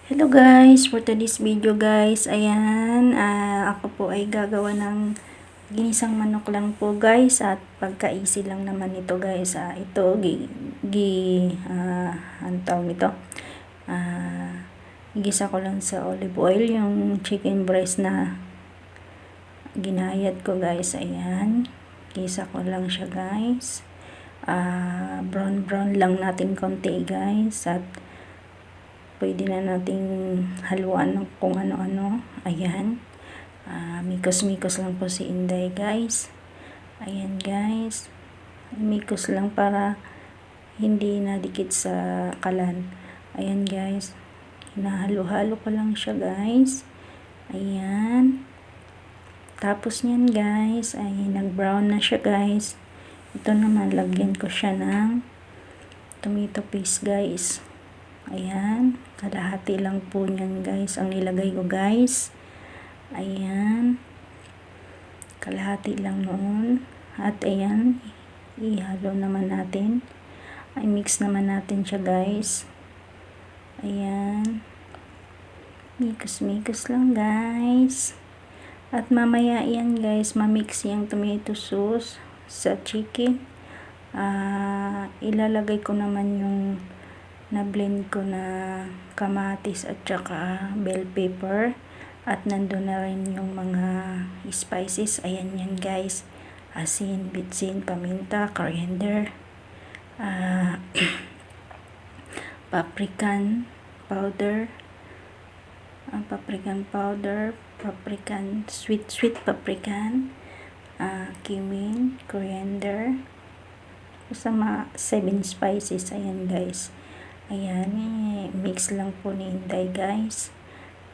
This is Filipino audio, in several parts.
Hello guys, for today's video guys, ayan, ako po ay gagawa ng ginisang manok lang po guys, at pagka-easy lang naman ito guys. Ito, ang tawag ito, gisa ko lang sa olive oil yung chicken breast na ginayat ko guys. Ayan, gisa ko lang siya guys, brown lang natin konti guys, at pwede na nating haluan ng kung ano-ano. Ayan, mikos-mikos lang po si Inday guys. Ayan guys, mikos lang para hindi nadikit sa kalan. Ayan guys, hinahalo-halo ko lang siya guys. Ayan, tapos nyan guys ay nag-brown na siya guys. Ito naman, lagyan ko siya ng tomato paste guys. Ayan, kalahati lang po nyan guys ang nilagay ko guys. Ayan, kalahati lang noon. At ayan, ihalo naman natin, ay mix naman natin siya guys. Ayan, mikos lang guys. At mamaya yan guys, mamix yung tomato sauce sa chicken. Ilalagay ko naman yung na-blend ko na kamatis at saka bell pepper, at nandun na rin yung mga spices. Ayan yan guys, asin, bitsin, paminta, coriander, paprika powder, sweet paprikan, cumin, coriander, basta mga 7 spices. Ayan guys. Ayan, mix lang po ni Inday guys.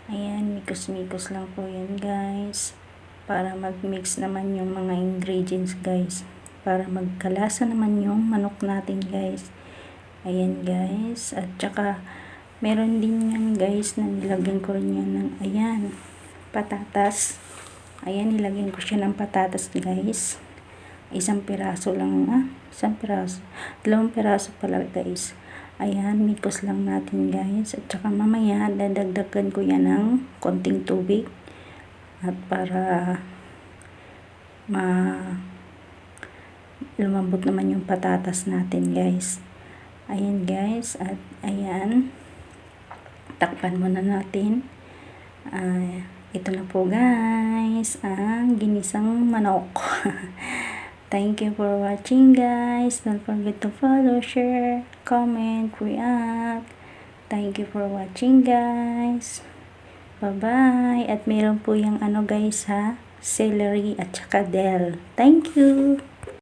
Ayan, mikos lang po yan guys, para mag-mix naman yung mga ingredients guys, para magkalasa naman yung manok natin guys. Ayan guys, at saka meron din yan guys na nilagyan ko rin yan ng, ayan, patatas. Ayan, nilagyan ko siya ng patatas guys. Isang piraso lang, 2 piraso pala guys. Ayan, mikos lang natin guys, at saka mamaya dadagdagan ko yan ng konting tubig, at para lumambot naman yung patatas natin guys. Ayan guys, at ayan, takpan muna natin. Ito na po guys ang ginisang manok. Thank you for watching guys. Don't forget to follow, share, comment, react. Thank you for watching guys. Bye-bye. At meron po yung ano guys celery at saka dill. Thank you.